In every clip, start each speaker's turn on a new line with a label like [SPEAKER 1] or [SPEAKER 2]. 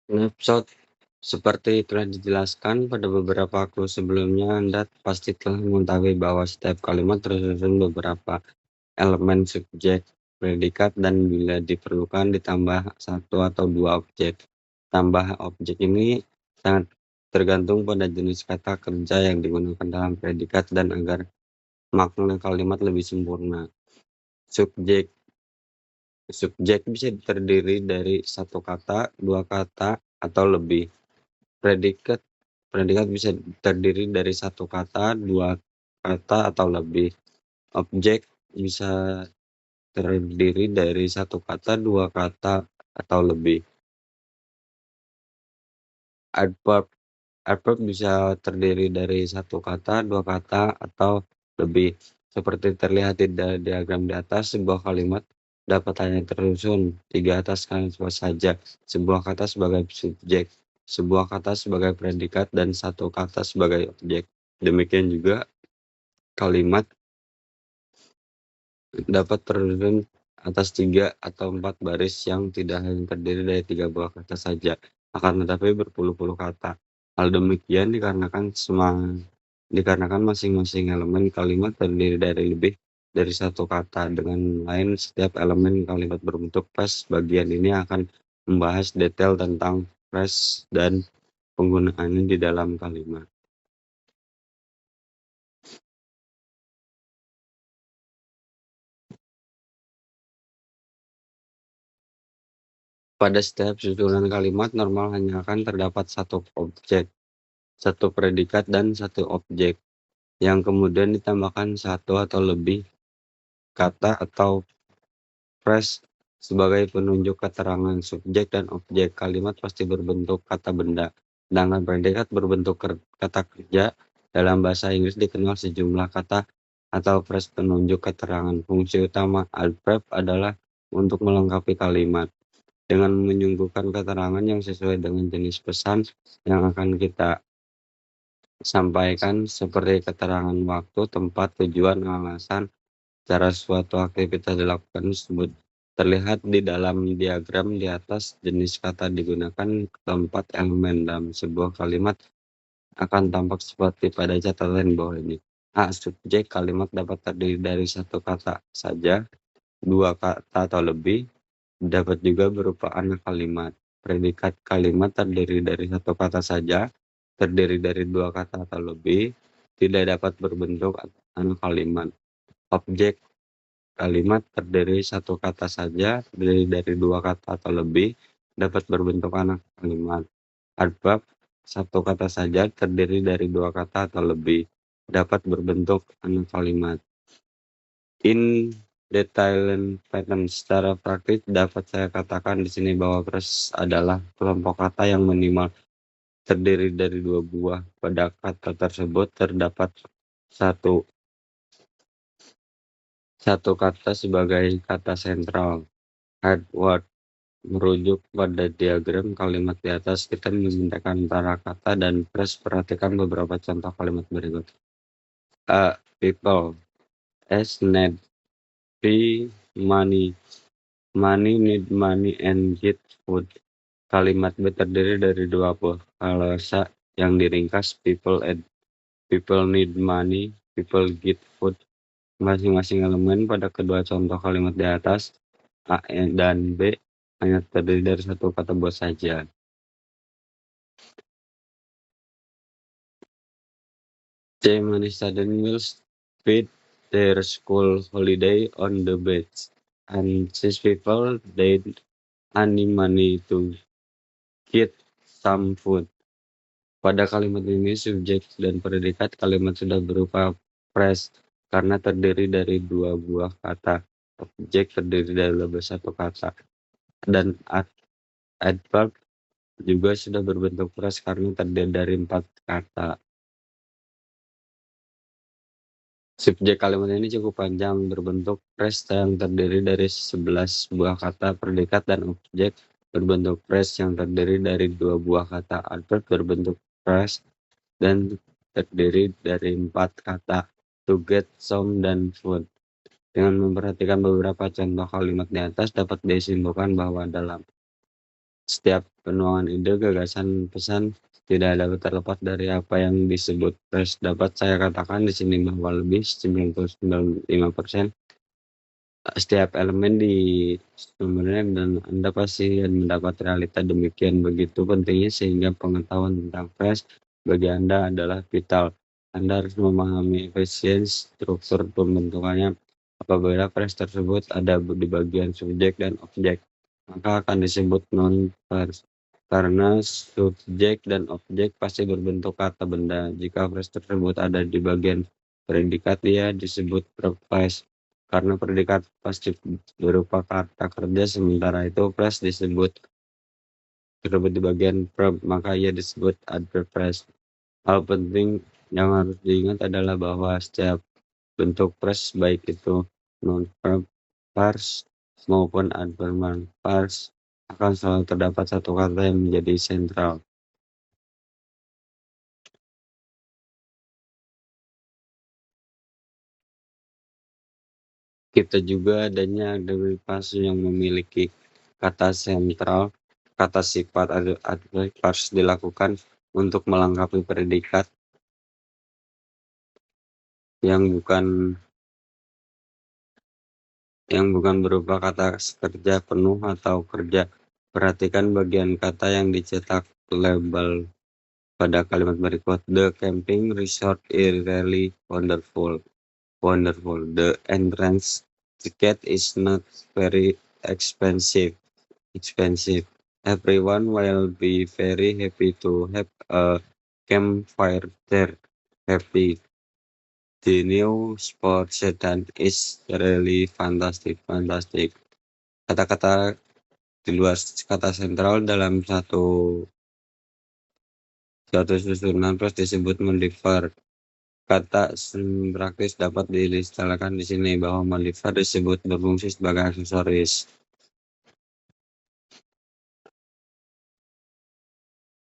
[SPEAKER 1] Snapshot seperti telah dijelaskan pada beberapa clue sebelumnya, Anda pasti telah mengetahui bahwa setiap kalimat tersusun beberapa elemen subjek, predikat, dan bila diperlukan ditambah satu atau dua objek. Tambah objek ini sangat tergantung pada jenis kata kerja yang digunakan dalam predikat dan agar makna kalimat lebih sempurna. Subjek Subjek bisa terdiri dari satu kata, dua kata, atau lebih. Predikat Predikat bisa terdiri dari satu kata, dua kata, atau lebih. Objek bisa terdiri dari satu kata, dua kata, atau lebih. Adverb Adverb bisa terdiri dari satu kata, dua kata, atau lebih. Seperti terlihat di diagram di atas, sebuah kalimat dapat hanya tersusun tiga atas kalimat saja. Sebuah kata sebagai subjek, sebuah kata sebagai predikat, dan satu kata sebagai objek. Demikian juga kalimat dapat tersusun atas tiga atau empat baris yang tidak hanya terdiri dari tiga buah kata saja, akan tetapi berpuluh-puluh kata. Hal demikian dikarenakan masing-masing elemen kalimat terdiri dari lebih dari satu kata. Dengan lain, setiap elemen kalimat berbentuk phrase. Bagian ini akan membahas detail tentang phrase dan penggunaannya di dalam kalimat. Pada setiap susunan kalimat normal hanya akan terdapat satu objek, satu predikat, dan satu objek, yang kemudian ditambahkan satu atau lebih kata atau phrase sebagai penunjuk keterangan. Subjek dan objek kalimat pasti berbentuk kata benda, sedangkan predikat berbentuk kata kerja. Dalam bahasa Inggris dikenal sejumlah kata atau phrase penunjuk keterangan. Fungsi utama adverb adalah untuk melengkapi kalimat dengan menyuguhkan keterangan yang sesuai dengan jenis pesan yang akan kita sampaikan, seperti keterangan waktu, tempat, tujuan, alasan, cara suatu aktivitas dilakukan tersebut. Terlihat di dalam diagram di atas, jenis kata digunakan tempat elemen dalam sebuah kalimat akan tampak seperti pada catatan bawah ini. A. Subjek kalimat dapat terdiri dari satu kata saja, dua kata atau lebih, dapat juga berupa anak kalimat. Predikat kalimat terdiri dari satu kata saja, terdiri dari dua kata atau lebih, tidak dapat berbentuk anak kalimat. Objek kalimat terdiri satu kata saja, terdiri dari dua kata atau lebih, dapat berbentuk anak kalimat. Adverb satu kata saja, terdiri dari dua kata atau lebih, dapat berbentuk anak kalimat. In detailed pattern, secara praktis dapat saya katakan di sini bahwa phrase adalah kelompok kata yang minimal terdiri dari dua buah. Pada kata tersebut terdapat satu kata sebagai kata sentral. Headword merujuk pada diagram kalimat di atas, kita membedakan antara kata dan phrase. Perhatikan beberapa contoh kalimat berikut. A. People. S. Need. P. Money. Money, need money, and get food. Kalimat B terdiri dari dua buah frasa yang diringkas, people need money, people get food. Masing-masing elemen pada kedua contoh kalimat di atas, A dan B, hanya terdiri dari satu kata buah saja. C. Many students will spend their school holiday on the beach, and these people need money to get some food. Pada kalimat ini, subjek dan predikat kalimat sudah berupa phrase karena terdiri dari dua buah kata. Objek terdiri dari lebih satu kata. Dan adverb juga sudah berbentuk phrase karena terdiri dari empat kata. Subjek kalimat ini cukup panjang, berbentuk phrase yang terdiri dari 11 buah kata. Predikat dan objek berbentuk phrase yang terdiri dari dua buah kata. Adverb berbentuk phrase dan terdiri dari empat kata, to get, some, dan food. Dengan memperhatikan beberapa contoh kalimat di atas, dapat disimpulkan bahwa dalam Setiap penuangan ide, gagasan, pesan tidak dapat terlepas dari apa yang disebut press. Dapat saya katakan di sini bahwa lebih 99,5% setiap elemen di sumbernya dan Anda pasti mendapat realita demikian begitu pentingnya sehingga pengetahuan tentang press bagi Anda adalah vital. Anda harus memahami efisiensi struktur pembentukannya. Apabila press tersebut ada di bagian subjek dan objek, maka akan disebut non-press. Karena subjek dan objek pasti berbentuk kata benda. Jika press tersebut ada di bagian predikat, dia disebut press. Karena predikat pasti berupa kata kerja, sementara itu press disebut di bagian verb, maka ia disebut adverb phrase. Hal penting yang harus diingat adalah bahwa setiap bentuk press, baik itu non-verb phrase maupun adverb phrase, akan selalu terdapat satu kata yang menjadi sentral. Kita juga adanya derivasi yang memiliki kata sentral. Kata sifat adverb harus dilakukan untuk melengkapi predikat yang bukan berupa kata kerja penuh atau kerja. Perhatikan bagian kata yang dicetak label pada kalimat berikut. The camping resort is really wonderful. Wonderful. The entrance ticket is not very expensive. Everyone will be very happy to have a campfire there. Happy. The new sport sedan is really fantastic. Kata-kata di luar kata sentral dalam suatu susunan press disebut modifier. Kata praktis dapat diistilahkan di sini bahwa modifier disebut berfungsi sebagai aksesoris.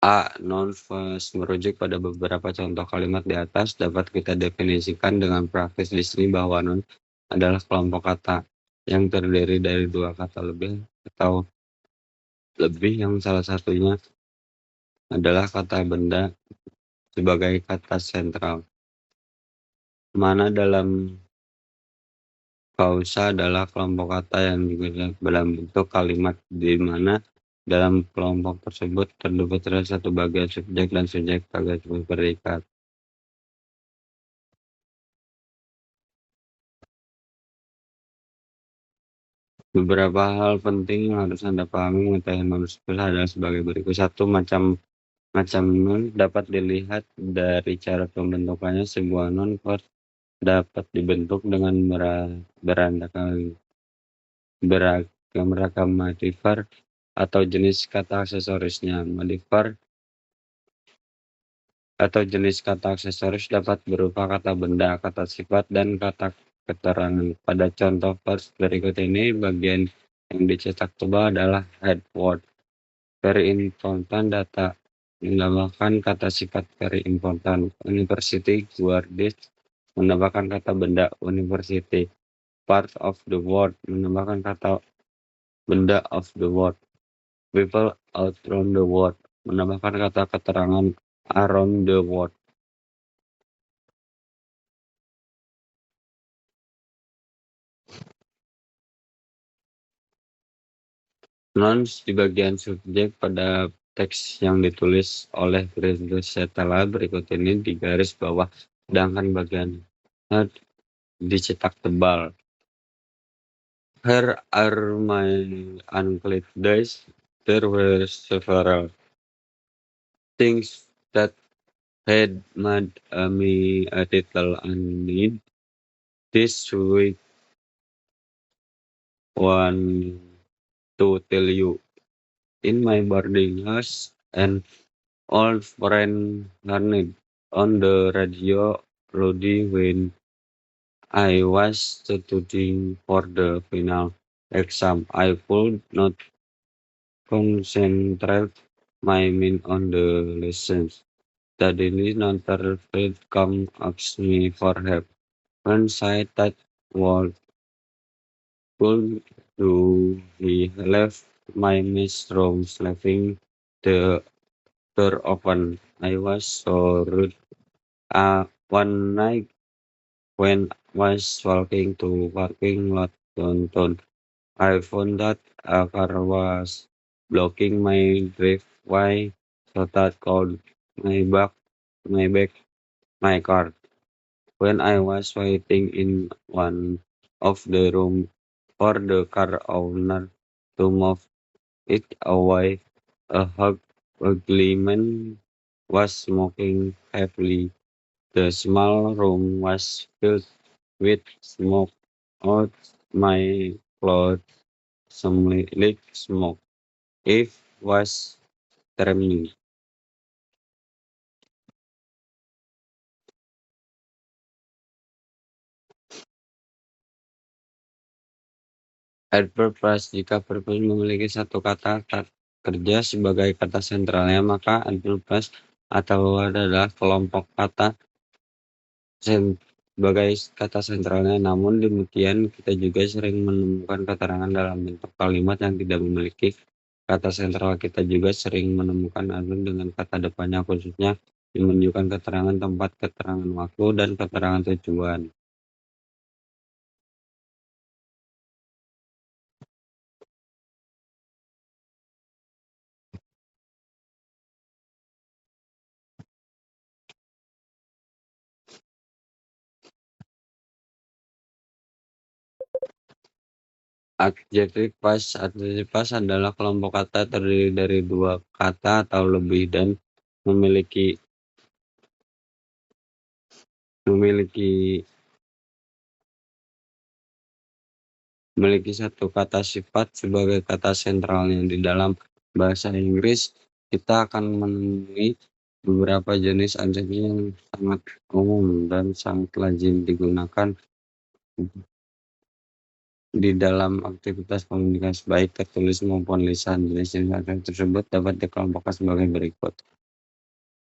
[SPEAKER 1] A. Non-phrase merujuk pada beberapa contoh kalimat di atas dapat kita definisikan dengan praktis di sini bahwa non adalah kelompok kata yang terdiri dari dua kata lebih atau lebih yang salah satunya adalah kata benda sebagai kata sentral. Mana dalam kausa adalah kelompok kata yang digunakan dalam bentuk kalimat di mana dalam kelompok tersebut terdapat satu bagian subjek dan subjek sebagai predikat. Beberapa hal penting yang harus Anda pahami mengetahui non-verbal adalah sebagai berikut. Satu, macam non dapat dilihat dari cara pembentukannya. Sebuah non-verb dapat dibentuk dengan beragam modifier atau jenis kata aksesorisnya. Modifier atau jenis kata aksesoris dapat berupa kata benda, kata sifat, dan kata keterangan. Pada contoh verb berikut ini, bagian yang dicetak tebal adalah head word. Very important data menambahkan kata sifat very important. University guarded menambahkan kata benda university. Part of the word menambahkan kata benda of the word. People out around the world menambahkan kata keterangan around the world. Nouns di bagian subjek pada teks yang ditulis oleh Grace Setela berikut ini di garis bawah, sedangkan bagian head dicetak tebal. Here are my unclean days. There were several things that had made me a little uneasy this week. One to tell you, in my boarding house, an old friend learned on the radio Rudy when I was studying for the final exam. I could not concentrate my mind on the lessons. Suddenly another friend come ask me for help. When I thought, what could do he left my Miss Rose leaving the door open. I was so rude. One night when was walking to parking lot downtown, I found that a car was blocking my driveway, so that called my back, my back, my car. When I was waiting in one of the room for the car owner to move it away, ugly man was smoking heavily. The small room was filled with smoke. Out my clothes, some lit smoke. It was trembling. Adverb plus jika purpose memiliki satu kata kerja sebagai kata sentralnya, maka adverb plus atau adalah kelompok kata sebagai kata sentralnya. Namun demikian, kita juga sering menemukan keterangan dalam bentuk kalimat yang tidak memiliki kata sentral. Kita juga sering menemukan adverb dengan kata depannya, khususnya yang menunjukkan keterangan tempat, keterangan waktu, dan keterangan tujuan. Adjektif pas adalah kelompok kata terdiri dari dua kata atau lebih dan memiliki memiliki memiliki satu kata sifat sebagai kata sentralnya. Di dalam bahasa Inggris, kita akan menemui beberapa jenis adjektif yang sangat umum dan sangat lazim digunakan di dalam aktivitas komunikasi baik tertulis maupun lisan. Jenis-jenis adjektif tersebut dapat dikelompokkan sebagai berikut.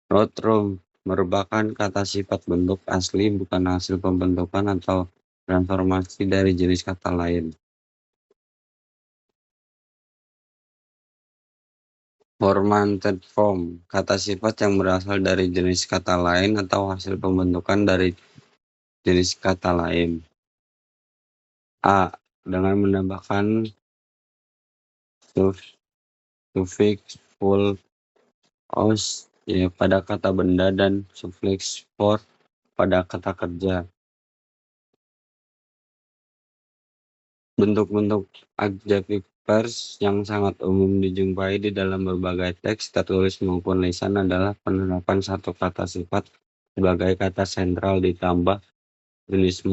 [SPEAKER 1] Roadroom merupakan kata sifat bentuk asli, bukan hasil pembentukan atau transformasi dari jenis kata lain. Portmanteau form, kata sifat yang berasal dari jenis kata lain atau hasil pembentukan dari jenis kata lain. A. Dengan menambahkan sufiks full os ya, pada kata benda dan sufiks for pada kata kerja. Bentuk-bentuk adjektif pers yang sangat umum dijumpai di dalam berbagai teks tertulis maupun lisan adalah penerapan satu kata sifat sebagai kata sentral ditambah jenis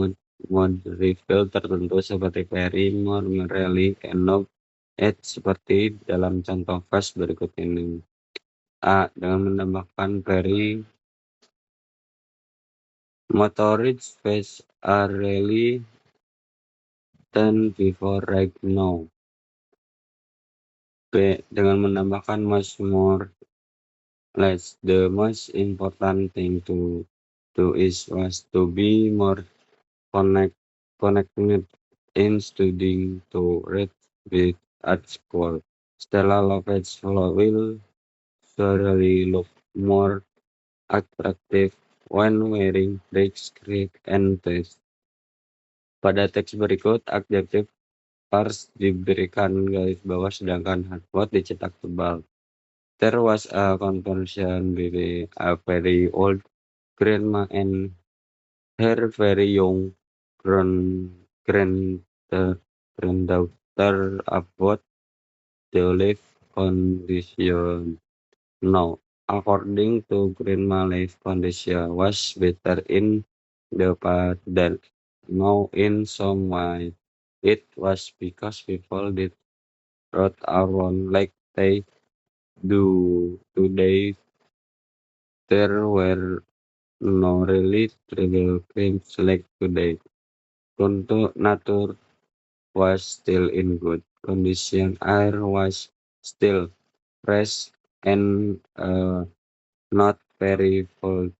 [SPEAKER 1] modifil tertentu seperti very, more, really, enough, at, seperti dalam contoh verse berikut ini. A. Dengan menambahkan very, motorists face are really than before right now. B. Dengan menambahkan much more less. The most important thing to do was to be more connected in studying to read with at school. Stella Lovett will surely look more attractive when wearing rich skirt and dress. Pada teks berikut, adjektif pars diberikan garis bawah sedangkan hardboard dicetak tebal. There was a conversation between a very old grandma and her very young granddaughter about the life condition now. According to grandma, life condition was better in the past than now in some way. It was because people did rot around like they do today. There were no really trivial crimes like today. Nature was still in good condition. Air was still fresh and not very cold.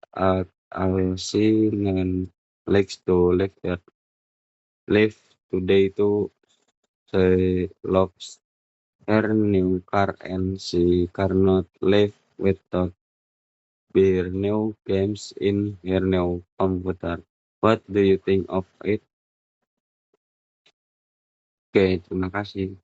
[SPEAKER 1] Alcyon likes to live today to say loves. her new car and she cannot live without her new games in her new computer. What do you think of it? Oke, terima kasih.